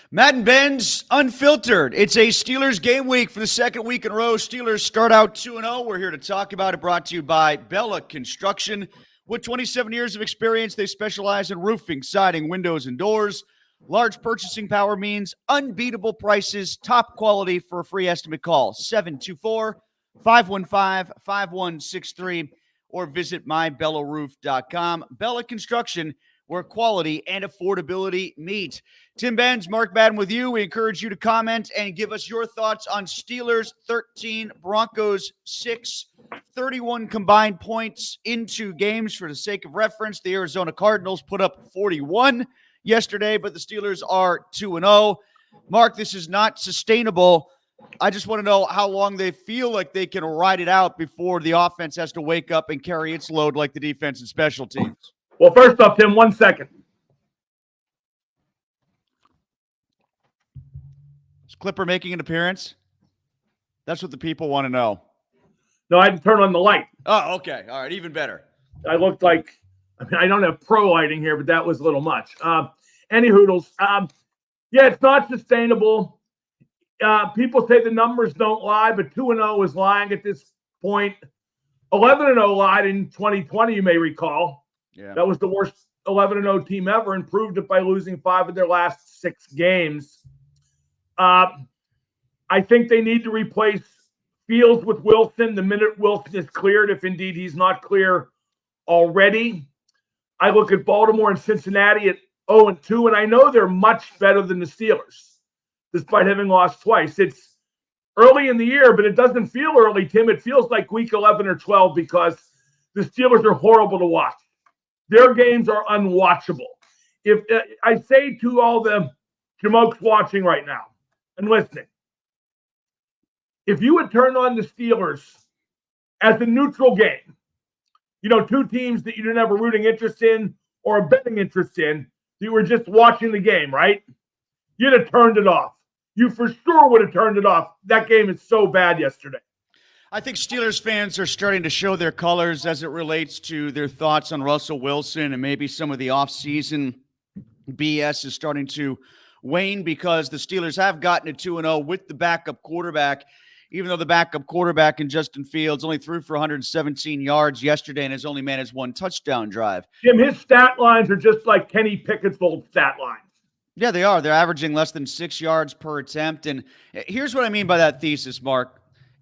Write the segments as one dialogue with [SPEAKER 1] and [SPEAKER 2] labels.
[SPEAKER 1] Madden and Benz, Unfiltered. It's a Steelers game week for the second week in a row. Steelers start out 2-0. We're here to talk about it, brought to you by Bella Construction. With 27 years of experience, they specialize in roofing, siding, windows, and doors. Large purchasing power means unbeatable prices, top quality. For a free estimate, call 724-515-5163 or visit mybellaRoof.com. Bella Construction, where quality and affordability meet. Tim Benz, Mark Madden with you. We encourage you to comment and give us your thoughts on Steelers 13, Broncos 6, 31 combined points in 2 games. For the sake of reference, the Arizona Cardinals put up 41 yesterday, but the Steelers are 2-0. Mark, this is not sustainable. I just want to know how long they feel like they can ride it out before the offense has to wake up and carry its load like the defense and special teams.
[SPEAKER 2] Well, first off, Tim, 1 second.
[SPEAKER 1] Is Clipper making an appearance? That's what the people want to know.
[SPEAKER 2] No, I had to turn on the light.
[SPEAKER 1] Oh, okay. All right. Even better.
[SPEAKER 2] I looked like, I don't have pro lighting here, but that was a little much. Any hoodles. Yeah, it's not sustainable. People say the numbers don't lie, but 2-0 is lying at this point. 11-0 lied in 2020, you may recall.
[SPEAKER 1] Yeah.
[SPEAKER 2] That was the worst 11-0 team ever and proved it by losing 5 of their last 6 games. I think they need to replace Fields with Wilson the minute Wilson is cleared, if indeed he's not clear already. I look at Baltimore and Cincinnati at 0-2, and I know they're much better than the Steelers, despite having lost twice. It's early in the year, but it doesn't feel early, Tim. It feels like week 11 or 12 because the Steelers are horrible to watch. Their games are unwatchable. If I say to all the jamokes watching right now and listening, if you would turn on the Steelers as a neutral game, 2 teams that you didn't have a rooting interest in or a betting interest in, you were just watching the game, right? You'd have turned it off. You for sure would have turned it off. That game is so bad yesterday.
[SPEAKER 1] I think Steelers fans are starting to show their colors as it relates to their thoughts on Russell Wilson, and maybe some of the offseason BS is starting to wane because the Steelers have gotten to 2-0 with the backup quarterback, even though the backup quarterback in Justin Fields only threw for 117 yards yesterday and has only managed 1 touchdown drive.
[SPEAKER 2] Jim, his stat lines are just like Kenny Pickett's old stat lines.
[SPEAKER 1] Yeah, they are. They're averaging less than 6 yards per attempt. And here's what I mean by that thesis, Mark.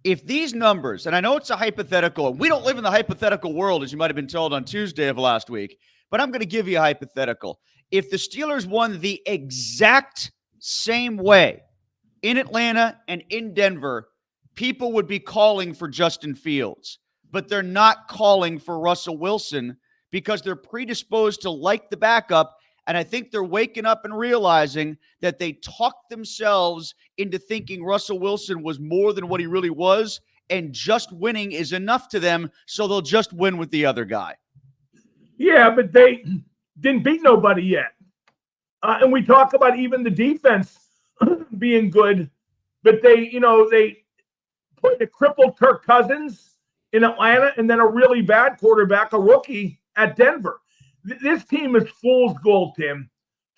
[SPEAKER 1] If these numbers, and I know it's a hypothetical, and we don't live in the hypothetical world, as you might have been told on Tuesday of last week, but I'm going to give you a hypothetical. If the Steelers won the exact same way in Atlanta and in Denver, people would be calling for Justin Fields, but they're not calling for Russell Wilson because they're predisposed to like the backup. And I think they're waking up and realizing that they talked themselves into thinking Russell Wilson was more than what he really was, and just winning is enough to them, so they'll just win with the other guy.
[SPEAKER 2] Yeah, but they didn't beat nobody yet. And we talk about even the defense being good, but they put a crippled Kirk Cousins in Atlanta and then a really bad quarterback, a rookie, at Denver. This team is fool's gold, Tim.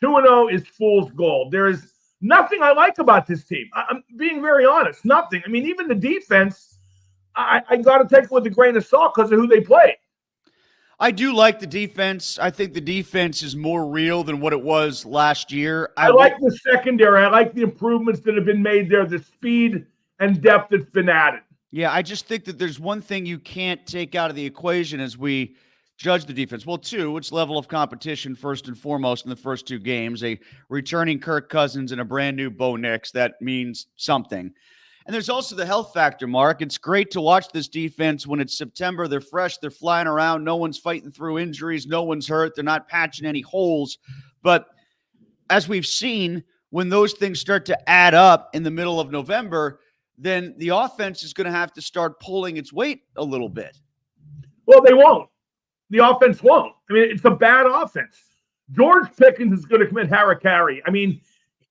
[SPEAKER 2] 2-0 is fool's gold. There is nothing I like about this team. I'm being very honest. Nothing. I mean, even the defense, I got to take it with a grain of salt because of who they play.
[SPEAKER 1] I do like the defense. I think the defense is more real than what it was last year.
[SPEAKER 2] I like the secondary. I like the improvements that have been made there, the speed and depth that's been added.
[SPEAKER 1] Yeah, I just think that there's one thing you can't take out of the equation as we judge the defense. Well, 2, it's level of competition first and foremost in the first 2 games. A returning Kirk Cousins and a brand new Bo Nix. That means something. And there's also the health factor, Mark. It's great to watch this defense when it's September. They're fresh. They're flying around. No one's fighting through injuries. No one's hurt. They're not patching any holes. But as we've seen, when those things start to add up in the middle of November, then the offense is going to have to start pulling its weight a little bit.
[SPEAKER 2] Well, they won't. The offense won't. I mean, it's a bad offense. George Pickens is going to commit harakiri. I mean,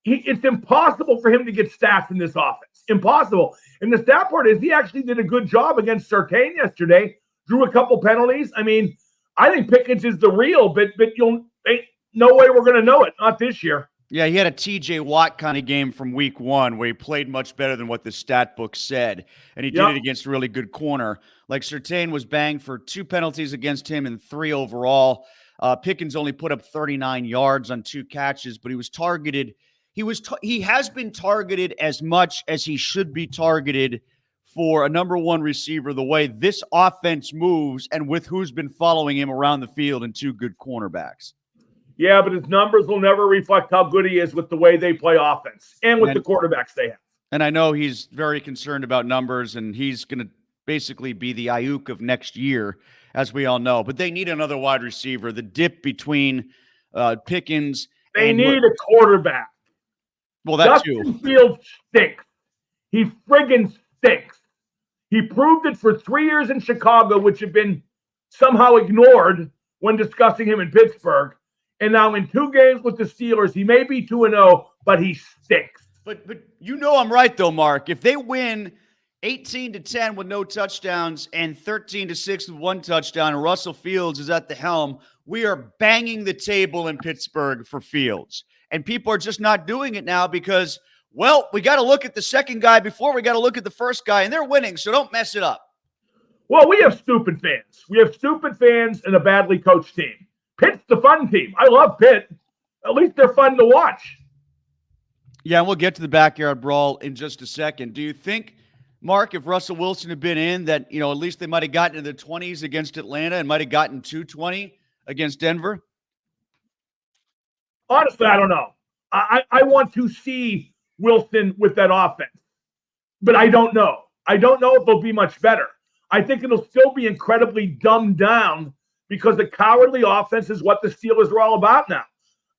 [SPEAKER 2] it's impossible for him to get stats in this offense. Impossible. And the stat part is he actually did a good job against Surtain yesterday, drew a couple penalties. I mean, I think Pickens is the real, but ain't no way we're going to know it. Not this year.
[SPEAKER 1] Yeah, he had a TJ Watt kind of game from week one where he played much better than what the stat book said. And he did it against a really good corner. Like Surtain was banged for 2 penalties against him and 3 overall. Pickens only put up 39 yards on 2 catches, but he was targeted. He has been targeted as much as he should be targeted for a number 1 receiver, the way this offense moves and with who's been following him around the field and 2 good cornerbacks.
[SPEAKER 2] Yeah, but his numbers will never reflect how good he is with the way they play offense and with the quarterbacks they have.
[SPEAKER 1] And I know he's very concerned about numbers, and he's going to basically be the Ayuk of next year, as we all know. But they need another wide receiver. The dip between Pickens
[SPEAKER 2] They need a quarterback.
[SPEAKER 1] Well, that
[SPEAKER 2] Justin Fields stinks. He friggin' stinks. He proved it for 3 years in Chicago, which have been somehow ignored when discussing him in Pittsburgh. And now in 2 games with the Steelers, he may be 2-0, but he stinks.
[SPEAKER 1] But you know I'm right, though, Mark. If they win 18-10 with no touchdowns and 13-6 with 1 touchdown, and Russell Fields is at the helm, we are banging the table in Pittsburgh for Fields. And people are just not doing it now because, well, we got to look at the second guy before we got to look at the first guy, and they're winning, so don't mess it up.
[SPEAKER 2] Well, we have stupid fans. We have stupid fans and a badly coached team. Pitt's the fun team. I love Pitt. At least they're fun to watch.
[SPEAKER 1] Yeah, and we'll get to the backyard brawl in just a second. Do you think, Mark, if Russell Wilson had been in, that, at least they might have gotten into the 20s against Atlanta and might have gotten 220 against Denver?
[SPEAKER 2] Honestly, I don't know. I want to see Wilson with that offense, but I don't know. I don't know if they'll be much better. I think it'll still be incredibly dumbed down because the cowardly offense is what the Steelers are all about now.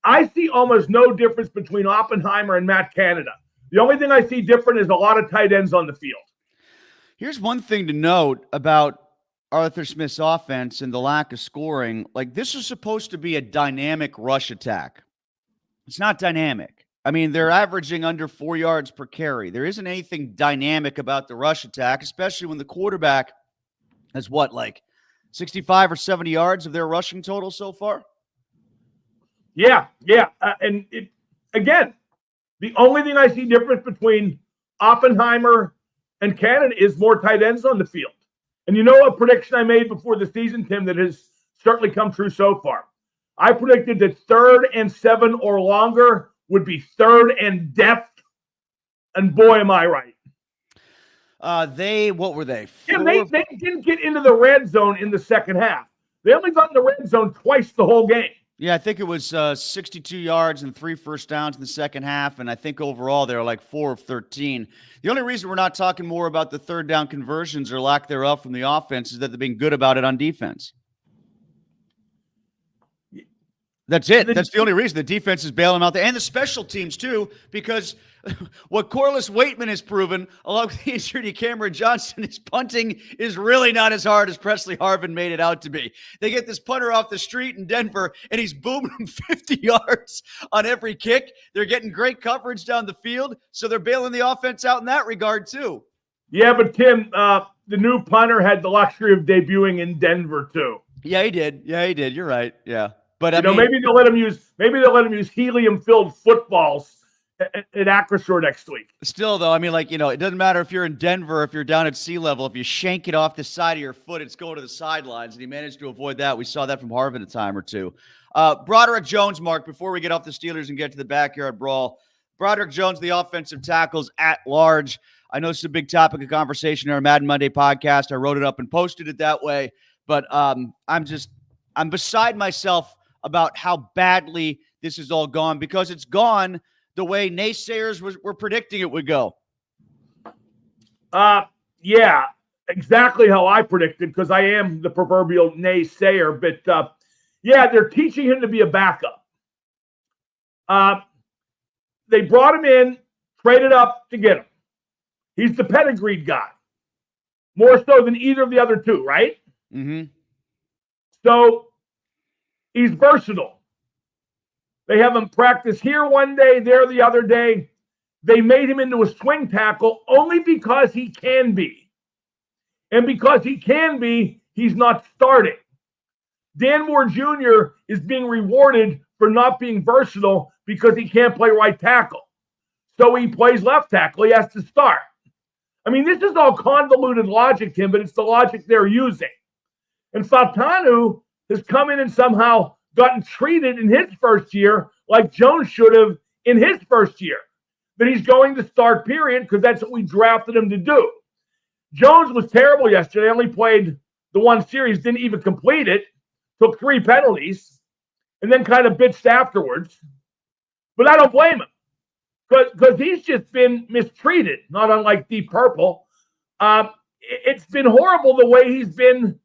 [SPEAKER 2] I see almost no difference between Oppenheimer and Matt Canada. The only thing I see different is a lot of tight ends on the field.
[SPEAKER 1] Here's one thing to note about Arthur Smith's offense and the lack of scoring. Like, this is supposed to be a dynamic rush attack. It's not dynamic. I mean, they're averaging under 4 yards per carry. There isn't anything dynamic about the rush attack, especially when the quarterback has 65 or 70 yards of their rushing total so far?
[SPEAKER 2] Yeah. Again, the only thing I see difference between Oppenheimer and Cannon is more tight ends on the field. And you know a prediction I made before the season, Tim, that has certainly come true so far? I predicted that 3rd and 7 or longer would be 3rd and depth. And boy, am I right.
[SPEAKER 1] What were they?
[SPEAKER 2] Yeah, they didn't get into the red zone in the second half. They only got in the red zone twice the whole game.
[SPEAKER 1] Yeah, I think it was 62 yards and 3 first downs in the second half, and I think overall they were 4 of 13. The only reason we're not talking more about the third down conversions or lack thereof from the offense is that they've been good about it on defense. That's it. That's the only reason. The defense is bailing them out there. And the special teams, too, because what Corliss Waitman has proven, along with the injury to Cameron Johnson, is punting is really not as hard as Presley Harvin made it out to be. They get this punter off the street in Denver, and he's booming them 50 yards on every kick. They're getting great coverage down the field, so they're bailing the offense out in that regard, too. Yeah, but Tim, the new punter had the luxury of debuting in Denver, too. Yeah, he did. You're right. Yeah. But I mean, maybe they'll let him use helium-filled footballs at Acrisure next week. Still, though, I mean, it doesn't matter if you're in Denver, if you're down at sea level. If you shank it off the side of your foot, it's going to the sidelines, and he managed to avoid that. We saw that from Harvin a time or two. Broderick Jones, Mark, before we get off the Steelers and get to the backyard brawl, Broderick Jones, the offensive tackles at large. I know it's a big topic of conversation in our Madden Monday podcast. I wrote it up and posted it that way, but I'm beside myself about how badly this has all gone, because it's gone the way naysayers were predicting it would go. Yeah, exactly how I predicted, because I am the proverbial naysayer. But, they're teaching him to be a backup. They brought him in, traded up to get him. He's the pedigreed guy, more so than either of the other two, right? Mm-hmm. So he's versatile. They have him practice here one day, there the other day. They made him into a swing tackle only because he can be. And because he can be, he's not starting. Dan Moore Jr. is being rewarded for not being versatile
[SPEAKER 2] because he can't play right tackle. So he plays left tackle. He has to start. I mean, this is all convoluted logic, Tim, but it's the logic they're using. And Fautanu has come in and somehow gotten treated in his first year like Jones should have in his first year. That he's going to start, period, because that's what we drafted him to do. Jones was terrible yesterday. Only played the one series, didn't even complete it, took 3 penalties, and then kind of bitched afterwards. But I don't blame him because he's just been mistreated, not unlike Deep Purple. It's been horrible the way he's been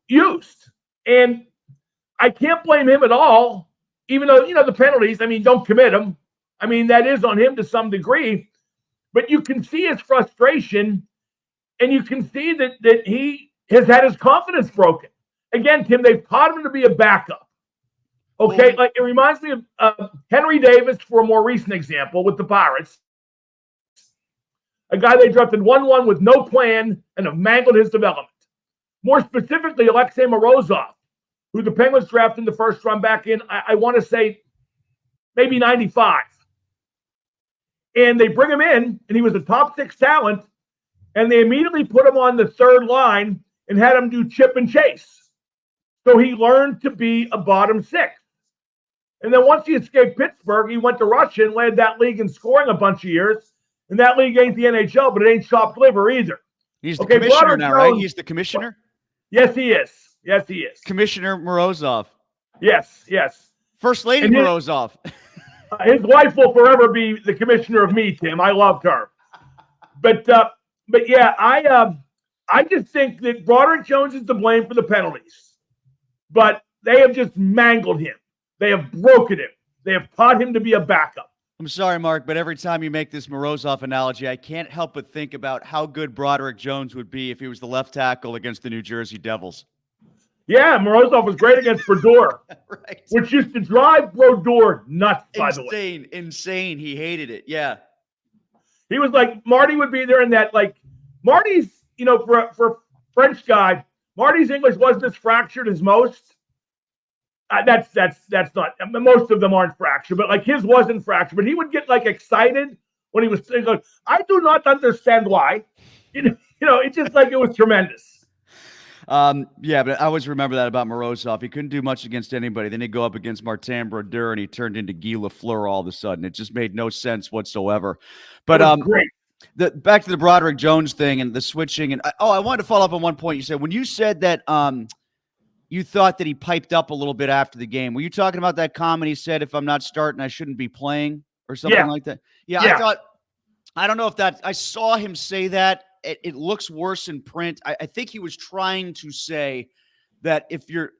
[SPEAKER 2] used. And I can't blame him at all, even though, the penalties, I mean, don't commit them. I mean, that is on him to some degree. But you can see his frustration, and you can see that he has had his confidence broken. Again, Tim, they've taught him to be a backup. Okay, like it reminds me of Henry Davis, for a more recent example, with the Pirates. A guy they drafted 1-1 with no plan and have mangled his development. More specifically, Alexei Morozov, who the Penguins drafted in the first round back in, I want to say, maybe 95. And they bring him in, and he was a top 6 talent, and they immediately put him on the third line and had him do chip and chase. So he learned to be a bottom 6. And then once he escaped Pittsburgh, he went to Russia and led that league in scoring a bunch of years. And that league ain't the NHL, but it ain't chopped liver either.
[SPEAKER 1] He's the commissioner
[SPEAKER 2] Broderick
[SPEAKER 1] now, right?
[SPEAKER 2] Jones,
[SPEAKER 1] He's the commissioner?
[SPEAKER 2] Yes, he is. Yes, he is.
[SPEAKER 1] Commissioner Morozov.
[SPEAKER 2] Yes, yes.
[SPEAKER 1] First Lady Morozov.
[SPEAKER 2] His wife will forever be the commissioner of me, Tim. I loved her. But yeah, I just think that Broderick Jones is to blame for the penalties. But they have just mangled him. They have broken him. They have taught him to be a backup.
[SPEAKER 1] I'm sorry, Mark, but every time you make this Morozov analogy, I can't help but think about how good Broderick Jones would be if he was the left tackle against the New Jersey Devils.
[SPEAKER 2] Yeah, Morozov was great against Brodeur, right? Which used to drive Brodeur nuts, by the way.
[SPEAKER 1] Insane. He hated it, yeah.
[SPEAKER 2] He was like, Marty would be there in that, like, Marty's, for a French guy, Marty's English wasn't as fractured as most. That's not, most of them aren't fractured, but like his wasn't fractured. But he would get like excited when he was going, I do not understand why. It's just like it was tremendous.
[SPEAKER 1] Yeah, but I always remember that about Morozov. He couldn't do much against anybody. Then he'd go up against Martin Brodeur, and he turned into Guy Lafleur all of a sudden. It just made no sense whatsoever. But
[SPEAKER 2] great.
[SPEAKER 1] Back to the Broderick Jones thing and the switching. And I wanted to follow up on one point you said. When you said that you thought that he piped up a little bit after the game, were you talking about that comment he said, if I'm not starting, I shouldn't be playing or something like that? Yeah, I don't know if that – I saw him say that. It looks worse in print. I think he was trying to say that if you're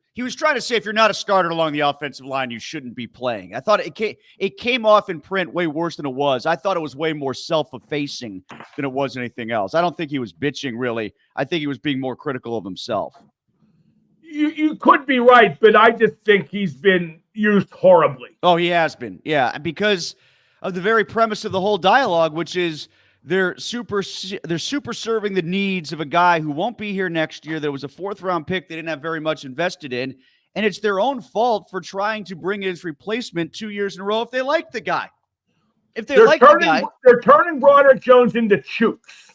[SPEAKER 1] not a starter along the offensive line, you shouldn't be playing. I thought it came off in print way worse than it was. I thought it was way more self-effacing than it was anything else. I don't think he was bitching, really. I think he was being more critical of himself.
[SPEAKER 2] You could be right, but I just think he's been used horribly.
[SPEAKER 1] Oh, he has been. Yeah, because of the very premise of the whole dialogue, which is they're super serving the needs of a guy who won't be here next year. There was a 4th-round pick they didn't have very much invested in, and it's their own fault for trying to bring his replacement 2 years in a row if they like the guy. They're
[SPEAKER 2] turning Broderick Jones into Chooks.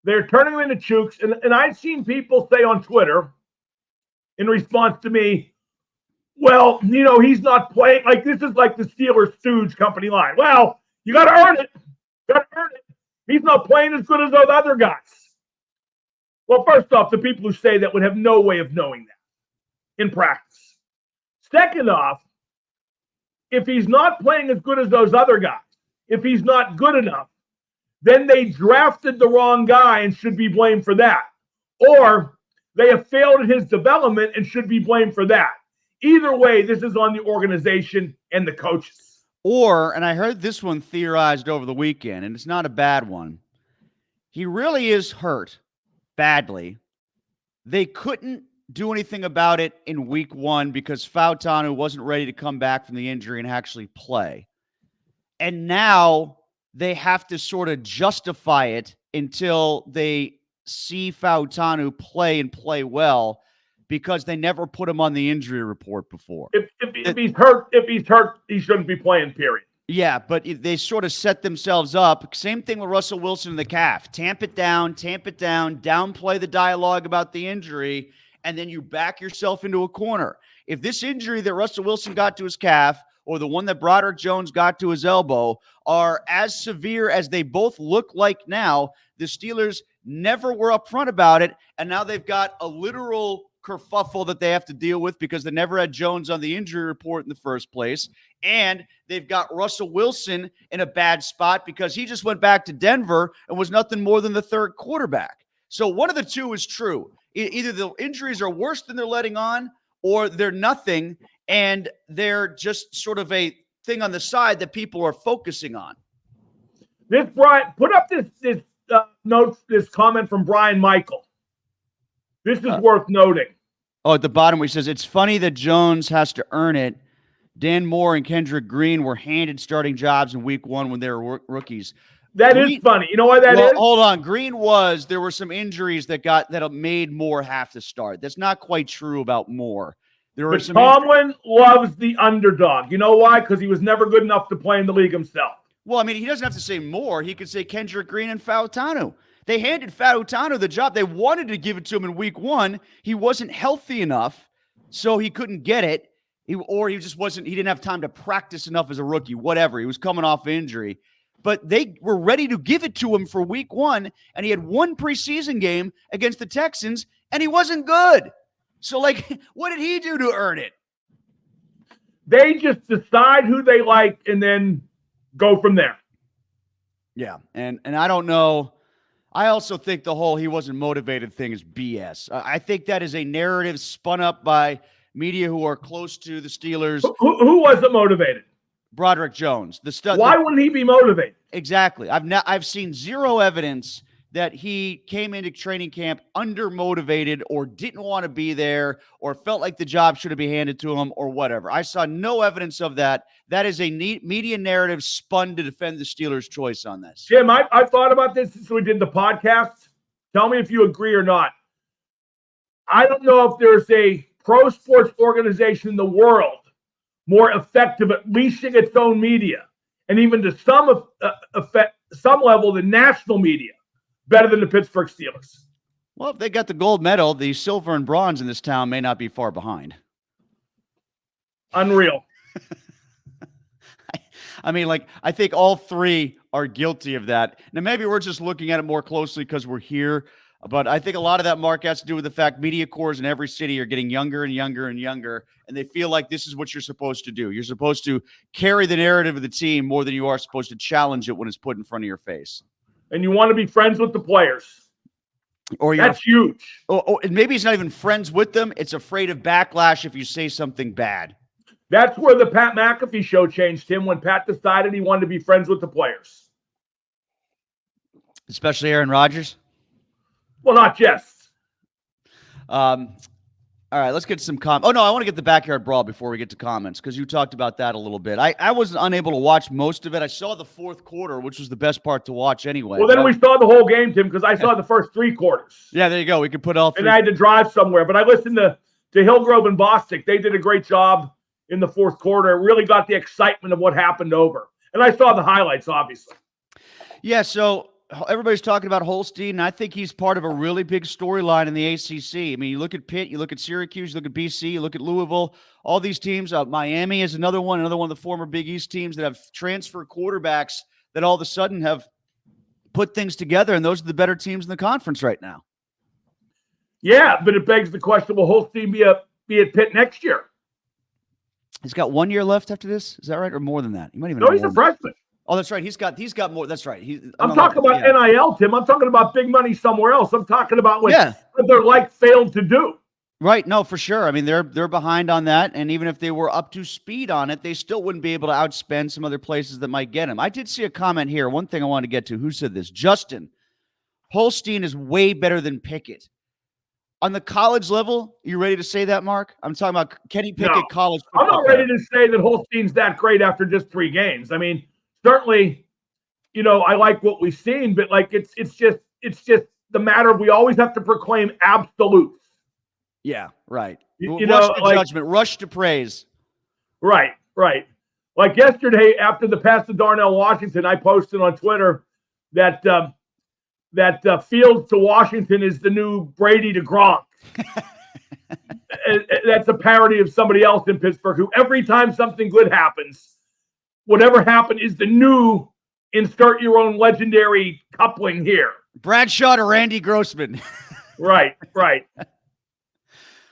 [SPEAKER 2] They're turning him into Chooks, and I've seen people say on Twitter in response to me, well, he's not playing. Like, this is like the Steelers stooge company line. Well, you got to earn it. He's not playing as good as those other guys. Well, first off, the people who say that would have no way of knowing that in practice. Second off, if he's not playing as good as those other guys, if he's not good enough, then they drafted the wrong guy and should be blamed for that. Or they have failed in his development and should be blamed for that. Either way, this is on the organization and the coaches.
[SPEAKER 1] Or, and I heard this one theorized over the weekend, and it's not a bad one. He really is hurt badly. They couldn't do anything about it in week 1 because Fautanu wasn't ready to come back from the injury and actually play. And now they have to sort of justify it until they see Fautanu play and play well because they never put him on the injury report before.
[SPEAKER 2] If he's hurt, he shouldn't be playing, period.
[SPEAKER 1] Yeah, but they sort of set themselves up. Same thing with Russell Wilson and the calf. Tamp it down, downplay the dialogue about the injury, and then you back yourself into a corner. If this injury that Russell Wilson got to his calf or the one that Broderick Jones got to his elbow are as severe as they both look like now, the Steelers never were upfront about it, and now they've got a literal kerfuffle that they have to deal with because they never had Jones on the injury report in the first place. And they've got Russell Wilson in a bad spot because he just went back to Denver and was nothing more than the third quarterback. So one of the two is true. Either the injuries are worse than they're letting on, or they're nothing, and they're just sort of a thing on the side that people are focusing on.
[SPEAKER 2] This Brian, put up this note, this comment from Brian Michael. This is worth noting.
[SPEAKER 1] Oh, at the bottom where he says, it's funny that Jones has to earn it. Dan Moore and Kendrick Green were handed starting jobs in week one when they were rookies.
[SPEAKER 2] That is funny. You know why that is?
[SPEAKER 1] Hold on. There were some injuries that made Moore have to start. That's not quite true about Moore.
[SPEAKER 2] But Tomlin loves the underdog. You know why? Because he was never good enough to play in the league himself.
[SPEAKER 1] Well, I mean, he doesn't have to say Moore. He could say Kendrick Green and Fautanu. They handed Fautanu the job. They wanted to give it to him in week one. He wasn't healthy enough, so he couldn't get it. He didn't have time to practice enough as a rookie, whatever. He was coming off injury. But they were ready to give it to him for week one, and he had one preseason game against the Texans, and he wasn't good. So, what did he do to earn it?
[SPEAKER 2] They just decide who they like and then go from there.
[SPEAKER 1] Yeah, and I don't know. I also think the whole he wasn't motivated thing is BS. I think that is a narrative spun up by media who are close to the Steelers.
[SPEAKER 2] Who wasn't motivated?
[SPEAKER 1] Broderick Jones.
[SPEAKER 2] Why wouldn't he be motivated?
[SPEAKER 1] Exactly. I've seen zero evidence that he came into training camp undermotivated or didn't want to be there or felt like the job should have been handed to him or whatever. I saw no evidence of that. That is a media narrative spun to defend the Steelers' choice on this.
[SPEAKER 2] Jim, I've thought about this since we did the podcast. Tell me if you agree or not. I don't know if there's a pro sports organization in the world more effective at leashing its own media, and even to some level, the national media, better than the Pittsburgh Steelers.
[SPEAKER 1] Well, if they got the gold medal, the silver and bronze in this town may not be far behind.
[SPEAKER 2] Unreal.
[SPEAKER 1] I mean, I think all three are guilty of that. Now, maybe we're just looking at it more closely because we're here, but I think a lot of that, Mark, has to do with the fact media corps in every city are getting younger and younger and younger, and they feel like this is what you're supposed to do. You're supposed to carry the narrative of the team more than you are supposed to challenge it when it's put in front of your face.
[SPEAKER 2] And you want to be friends with the players. That's huge.
[SPEAKER 1] Or maybe he's not even friends with them. It's afraid of backlash if you say something bad.
[SPEAKER 2] That's where the Pat McAfee show changed him, when Pat decided he wanted to be friends with the players.
[SPEAKER 1] Especially Aaron Rodgers?
[SPEAKER 2] Well, not just.
[SPEAKER 1] All right, let's get some comments. Oh, no, I want to get the Backyard Brawl before we get to comments because you talked about that a little bit. I was unable to watch most of it. I saw the fourth quarter, which was the best part to watch anyway.
[SPEAKER 2] Well, then we saw the whole game, Tim, because I saw the first three quarters.
[SPEAKER 1] Yeah, there you go. We could put all three.
[SPEAKER 2] And I had to drive somewhere. But I listened to Hillgrove and Bostic. They did a great job in the fourth quarter. It really got the excitement of what happened over. And I saw the highlights, obviously.
[SPEAKER 1] Yeah, so everybody's talking about Holstein, and I think he's part of a really big storyline in the ACC. I mean, you look at Pitt, you look at Syracuse, you look at BC, you look at Louisville, all these teams. Miami is another one of the former Big East teams that have transfer quarterbacks that all of a sudden have put things together, and those are the better teams in the conference right now.
[SPEAKER 2] Yeah, but it begs the question, will Holstein be at Pitt next year?
[SPEAKER 1] He's got 1 year left after this? Is that right? Or more than that? He might even
[SPEAKER 2] No, he's a freshman.
[SPEAKER 1] Oh, that's right. He's got more. That's right.
[SPEAKER 2] I'm talking about NIL, Tim. I'm talking about big money somewhere else. I'm talking about what they're failed to do.
[SPEAKER 1] Right. No, for sure. I mean, they're behind on that. And even if they were up to speed on it, they still wouldn't be able to outspend some other places that might get him. I did see a comment here. One thing I wanted to get to. Who said this? Justin. Holstein is way better than Pickett. On the college level, you ready to say that, Mark? I'm talking about Kenny Pickett, college football.
[SPEAKER 2] I'm not ready to say that Holstein's that great after just 3 games. I mean, certainly, I like what we've seen, but it's just the matter of we always have to proclaim absolutes.
[SPEAKER 1] Yeah, right.
[SPEAKER 2] You
[SPEAKER 1] Rush
[SPEAKER 2] know,
[SPEAKER 1] to
[SPEAKER 2] like,
[SPEAKER 1] judgment, rush to praise.
[SPEAKER 2] right. Like yesterday, after the pass to Darnell Washington, I posted on Twitter that Fields to Washington is the new Brady to Gronk. That's a parody of somebody else in Pittsburgh who every time something good happens, whatever happened is the new insert your own legendary coupling here.
[SPEAKER 1] Bradshaw to Randy Grossman.
[SPEAKER 2] Right.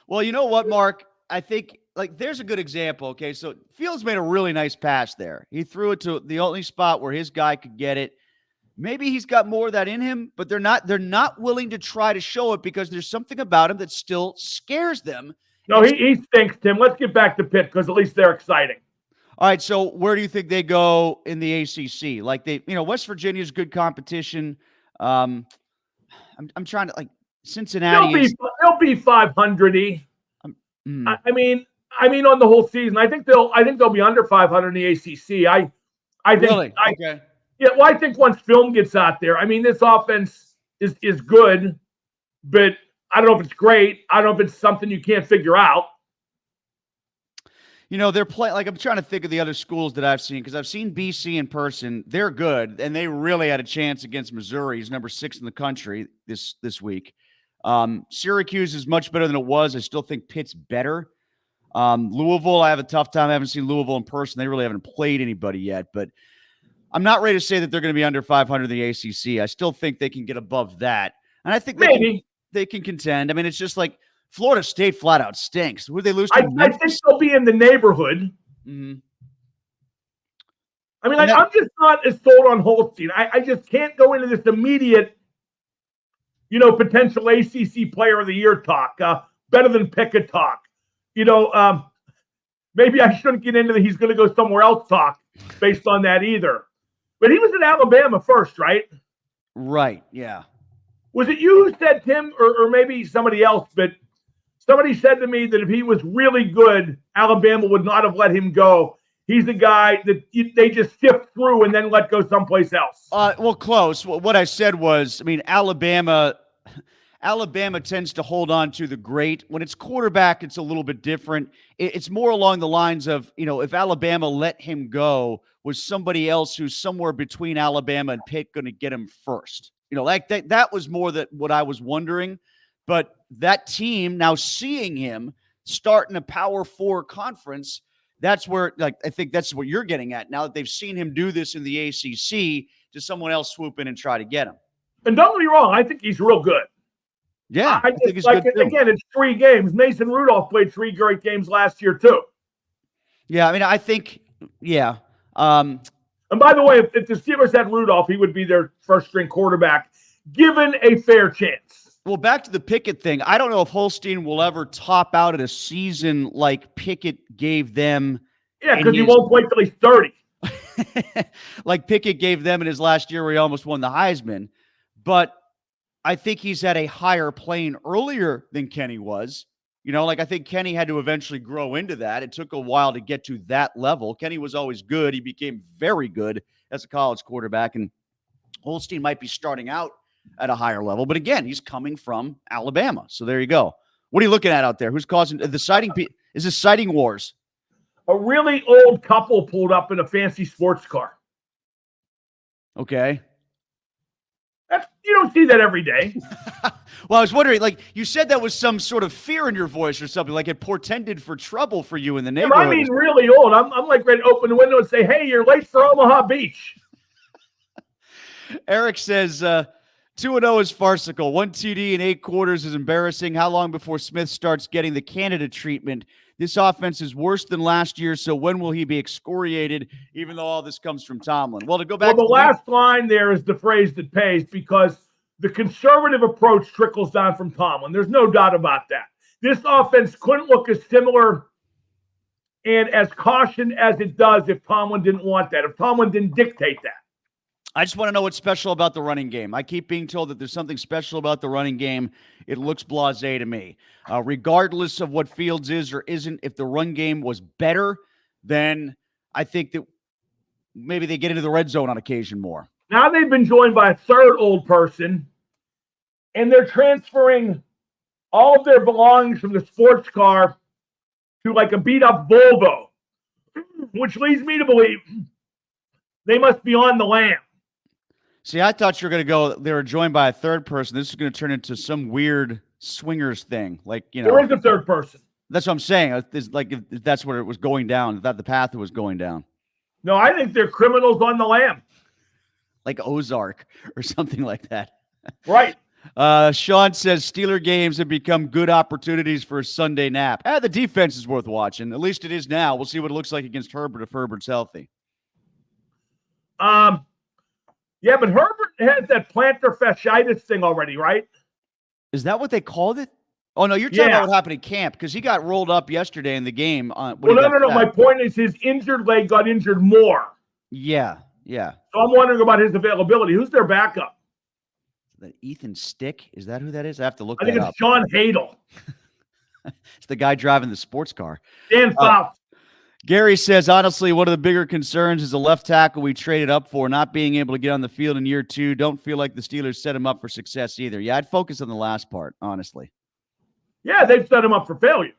[SPEAKER 1] Well, you know what, Mark? I think there's a good example. Okay, so Fields made a really nice pass there. He threw it to the only spot where his guy could get it. Maybe he's got more of that in him, but they're not willing to try to show it because there's something about him that still scares them.
[SPEAKER 2] No, he stinks, Tim. Let's get back to Pitt because at least they're exciting.
[SPEAKER 1] All right, so where do you think they go in the ACC? West Virginia's good competition. I'm trying to Cincinnati.
[SPEAKER 2] They'll be 500-y. I mean, on the whole season, I think they'll be under 500 in the ACC. I think.
[SPEAKER 1] Really? Okay.
[SPEAKER 2] Yeah, well, I think once film gets out there, I mean, this offense is good, but I don't know if it's great. I don't know if it's something you can't figure out.
[SPEAKER 1] They're playing, I'm trying to think of the other schools that I've seen, because I've seen BC in person. They're good, and they really had a chance against Missouri. He's number 6 in the country this week. Syracuse is much better than it was. I still think Pitt's better. Louisville, I have a tough time. I haven't seen Louisville in person. They really haven't played anybody yet, but I'm not ready to say that they're going to be under 500 in the ACC. I still think they can get above that. And I think they can contend. I mean, it's just like Florida State flat out stinks. Would they lose to
[SPEAKER 2] I think they'll be in the neighborhood.
[SPEAKER 1] Mm-hmm.
[SPEAKER 2] I mean, I'm just not as sold on Holstein. I just can't go into this immediate, potential ACC player of the year talk, better than Pickett talk. Maybe I shouldn't get into the he's going to go somewhere else talk based on that either. But he was in Alabama first, right?
[SPEAKER 1] Right, yeah.
[SPEAKER 2] Was it you who said, Tim, or maybe somebody else, but somebody said to me that if he was really good, Alabama would not have let him go. He's the guy that they just sift through and then let go someplace else.
[SPEAKER 1] Well, close. What I said was, Alabama tends to hold on to the great. When it's quarterback, it's a little bit different. It's more along the lines of, if Alabama let him go, was somebody else who's somewhere between Alabama and Pitt going to get him first? That was more what I was wondering. But that team now seeing him start in a Power 4 conference, that's where, I think that's what you're getting at. Now that they've seen him do this in the ACC, does someone else swoop in and try to get him? And
[SPEAKER 2] don't get me wrong, I think he's real good.
[SPEAKER 1] Yeah, I think he's good too.
[SPEAKER 2] Again, it's 3 games. Mason Rudolph played 3 great games last year too.
[SPEAKER 1] Yeah, I think, yeah.
[SPEAKER 2] And by the way, if the Steelers had Rudolph, he would be their first-string quarterback, given a fair chance.
[SPEAKER 1] Well, back to the Pickett thing. I don't know if Holstein will ever top out at a season like Pickett gave them.
[SPEAKER 2] Yeah, because he won't play till he's 30.
[SPEAKER 1] Like Pickett gave them in his last year where he almost won the Heisman. But I think he's at a higher plane earlier than Kenny was. I think Kenny had to eventually grow into that. It took a while to get to that level. Kenny was always good. He became very good as a college quarterback, and Holstein might be starting out at a higher level. But again, he's coming from Alabama. So there you go. What are you looking at out there? Who's causing the sighting? Is this sighting wars?
[SPEAKER 2] A really old couple pulled up in a fancy sports car.
[SPEAKER 1] Okay.
[SPEAKER 2] You don't see that every day.
[SPEAKER 1] Well, I was wondering, you said that was some sort of fear in your voice or something, like it portended for trouble for you in the neighborhood.
[SPEAKER 2] I mean, really old. I'm like ready to open the window and say, hey, you're late for Omaha Beach.
[SPEAKER 1] Eric says 2-0 is farcical. 1 TD in 8 quarters is embarrassing. How long before Smith starts getting the Canada treatment? This offense is worse than last year, so when will he be excoriated, even though all this comes from Tomlin? Well, to go back
[SPEAKER 2] to the last line there is the phrase that pays, because the conservative approach trickles down from Tomlin. There's no doubt about that. This offense couldn't look as similar and as cautioned as it does if Tomlin didn't want that, if Tomlin didn't dictate that.
[SPEAKER 1] I just want to know what's special about the running game. I keep being told that there's something special about the running game. It looks blasé to me. Regardless of what Fields is or isn't, if the run game was better, then I think that maybe they get into the red zone on occasion more.
[SPEAKER 2] Now they've been joined by a third old person, and they're transferring all of their belongings from the sports car to like a beat-up Volvo, which leads me to believe they must be on the lam.
[SPEAKER 1] See, I thought you were going to go, they were joined by a third person. This is going to turn into some weird swingers thing. Like,
[SPEAKER 2] There is a third person.
[SPEAKER 1] That's what I'm saying. It's like if that's where it was going down, that the path it was going down.
[SPEAKER 2] No, I think they're criminals on the lam.
[SPEAKER 1] Like Ozark or something like that.
[SPEAKER 2] Right.
[SPEAKER 1] Sean says Steeler games have become good opportunities for a Sunday nap. The defense is worth watching. At least it is now. We'll see what it looks like against Herbert if Herbert's healthy.
[SPEAKER 2] Yeah, but Herbert has that plantar fasciitis thing already, right?
[SPEAKER 1] Is that what they called it? Oh, no, you're talking about what happened in camp because he got rolled up yesterday in the game.
[SPEAKER 2] No. My point is his injured leg got injured more.
[SPEAKER 1] Yeah.
[SPEAKER 2] So I'm wondering about his availability. Who's their backup?
[SPEAKER 1] That Ethan Stick? Is that who that is? I have to look that up.
[SPEAKER 2] I think it's John Hadel.
[SPEAKER 1] It's the guy driving the sports car.
[SPEAKER 2] Dan Fouts.
[SPEAKER 1] Gary says, honestly, one of the bigger concerns is the left tackle we traded up for not being able to get on the field in year 2. Don't feel like the Steelers set him up for success either. Yeah, I'd focus on the last part, honestly.
[SPEAKER 2] Yeah, they've set him up for failure.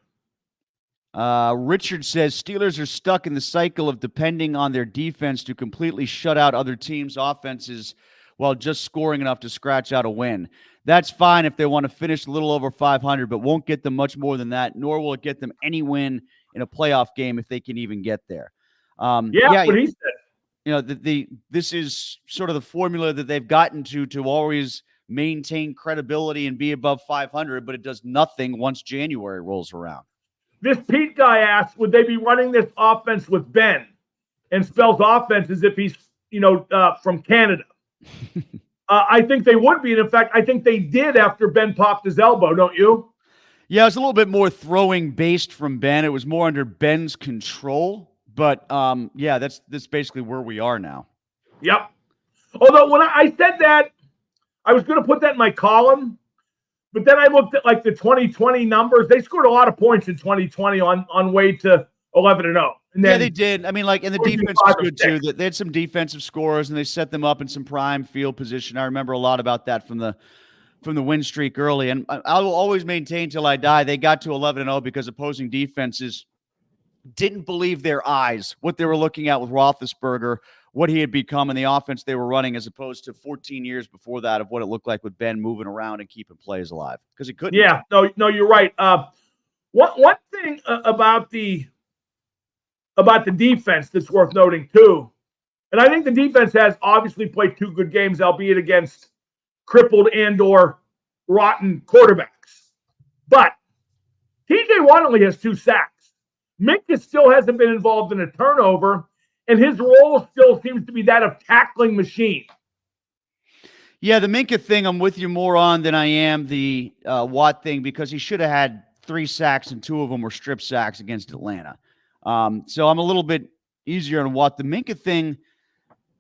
[SPEAKER 1] Richard says Steelers are stuck in the cycle of depending on their defense to completely shut out other teams' offenses while just scoring enough to scratch out a win. That's fine if they want to finish a little over 500, but won't get them much more than that, nor will it get them any win in a playoff game if they can even get there.
[SPEAKER 2] What he said.
[SPEAKER 1] This is sort of the formula that they've gotten to always maintain credibility and be above 500, but it does nothing once January rolls around.
[SPEAKER 2] This Pete guy asked, would they be running this offense with Ben? And spells offense as if he's, from Canada. I think they would be. And in fact, I think they did after Ben popped his elbow, don't you?
[SPEAKER 1] Yeah, it was a little bit more throwing based from Ben. It was more under Ben's control. But, that's basically where we are now.
[SPEAKER 2] Yep. Although when I said that, I was going to put that in my column. But then I looked at like the 2020 numbers. They scored a lot of points in 2020 on way to 11-0. And then,
[SPEAKER 1] they did. I mean, and the defense was good too. They had some defensive scores and they set them up in some prime field position. I remember a lot about that from the win streak early. And I will always maintain till I die, they got to 11-0 because opposing defenses didn't believe their eyes, what they were looking at with Roethlisberger, what he had become in the offense they were running, as opposed to 14 years before that of what it looked like with Ben moving around and keeping plays alive because he couldn't.
[SPEAKER 2] Yeah, no, you're right. One thing about the defense that's worth noting too, and I think the defense has obviously played 2 good games, albeit against crippled and/or rotten quarterbacks. But TJ Watt only has 2 sacks. Minkah still hasn't been involved in a turnover. And his role still seems to be that of tackling machine.
[SPEAKER 1] Yeah, the Minkah thing I'm with you more on than I am the Watt thing because he should have had 3 sacks and 2 of them were strip sacks against Atlanta. So I'm a little bit easier on Watt. The Minkah thing,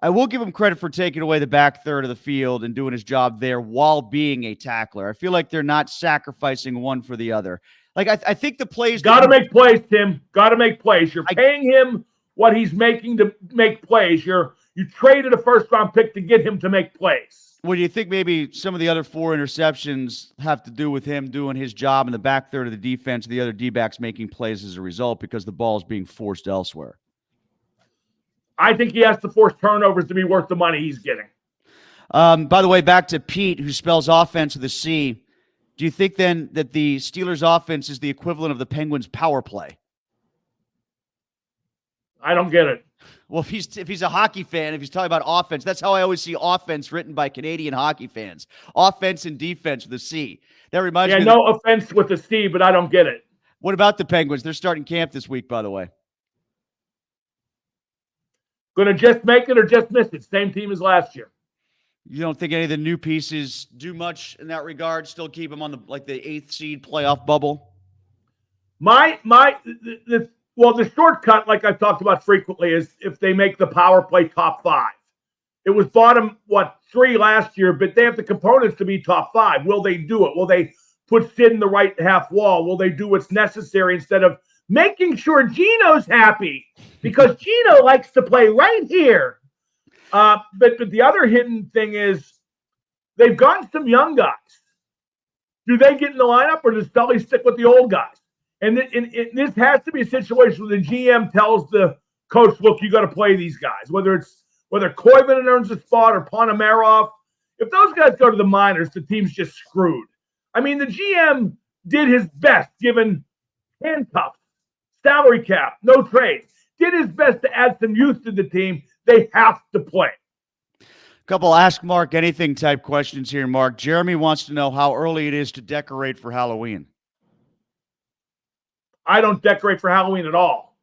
[SPEAKER 1] I will give him credit for taking away the back third of the field and doing his job there while being a tackler. I feel like they're not sacrificing one for the other. Like I think the plays...
[SPEAKER 2] Got to make plays, Tim. Got to make plays. You're paying him what he's making to make plays. You traded a first-round pick to get him to make plays.
[SPEAKER 1] Well, do you think maybe some of the other 4 interceptions have to do with him doing his job in the back third of the defense, the other D-backs making plays as a result because the ball is being forced elsewhere?
[SPEAKER 2] I think he has to force turnovers to be worth the money he's getting.
[SPEAKER 1] By the way, back to Pete, who spells offense with a C. Do you think then that the Steelers' offense is the equivalent of the Penguins' power play?
[SPEAKER 2] I don't get it.
[SPEAKER 1] Well, if he's a hockey fan, if he's talking about offense, that's how I always see offense written by Canadian hockey fans. Offense and defense with a C. That reminds me.
[SPEAKER 2] No offense with a C, but I don't get it.
[SPEAKER 1] What about the Penguins? They're starting camp this week, by the way.
[SPEAKER 2] Going to just make it or just miss it? Same team as last year.
[SPEAKER 1] You don't think any of the new pieces do much in that regard? Still keep them on the 8th seed playoff bubble?
[SPEAKER 2] The shortcut, like I've talked about frequently, is if they make the power play top 5. It was bottom, 3 last year, but they have the components to be top 5. Will they do it? Will they put Sid in the right half wall? Will they do what's necessary instead of making sure Gino's happy? Because Gino likes to play right here. But the other hidden thing is they've gotten some young guys. do they get in the lineup or does Sully stick with the old guys? And this has to be a situation where the GM tells the coach, look, you got to play these guys, whether Koivunen earns a spot or Ponomarev. If those guys go to the minors, the team's just screwed. I mean, the GM did his best, given handcuffs, salary cap, no trades. Did his best to add some youth to the team. They have to play.
[SPEAKER 1] Couple Ask Mark Anything type questions here, Mark. Jeremy wants to know how early it is to decorate for Halloween.
[SPEAKER 2] I don't decorate for Halloween at all.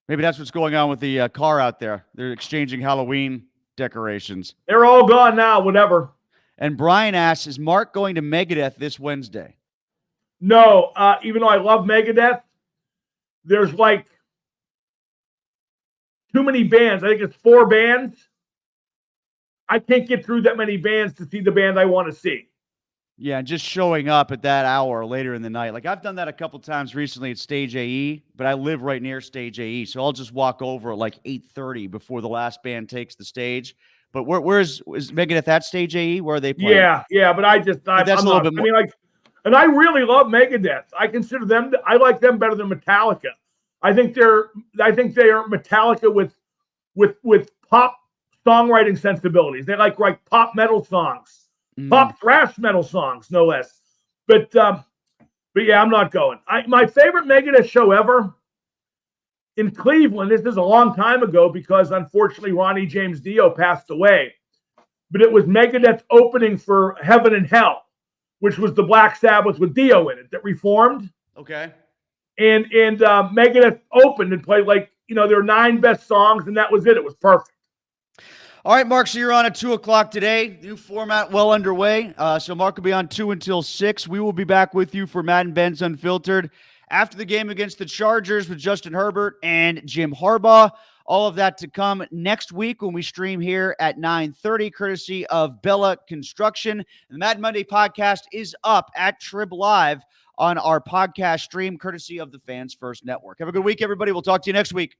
[SPEAKER 1] Maybe that's what's going on with the car out there. They're exchanging Halloween decorations.
[SPEAKER 2] They're all gone now, whatever.
[SPEAKER 1] And Brian asks, is Mark going to Megadeth this Wednesday?
[SPEAKER 2] No, even though I love Megadeth, there's like too many bands. I think it's 4 bands. I can't get through that many bands to see the band I want to see.
[SPEAKER 1] Yeah, and just showing up at that hour later in the night. Like, I've done that a couple times recently at Stage AE, but I live right near Stage AE, so I'll just walk over at like 8:30 before the last band takes the stage. But is Megadeth at Stage AE? Where are they playing?
[SPEAKER 2] Yeah, but that's a little bit more. I mean, like, and I really love Megadeth. I consider them. I like them better than Metallica. I think they are Metallica with pop songwriting sensibilities. They like pop metal songs, pop thrash metal songs, no less. But yeah, I'm not going. My favorite Megadeth show ever in Cleveland. This is a long time ago because unfortunately Ronnie James Dio passed away. But it was Megadeth opening for Heaven and Hell, which was the Black Sabbath with Dio in it that reformed.
[SPEAKER 1] Okay.
[SPEAKER 2] And Megadeth opened and played their 9 best songs, and that was it. It was perfect.
[SPEAKER 1] All right, Mark, so you're on at 2 o'clock today. New format well underway. So Mark will be on 2 until 6. We will be back with you for Madden and Benz Unfiltered after the game against the Chargers with Justin Herbert and Jim Harbaugh. All of that to come next week when we stream here at 9:30, courtesy of Bella Construction. The Madden Monday podcast is up at Trib Live on our podcast stream, courtesy of the Fans First Network. Have a good week, everybody. We'll talk to you next week.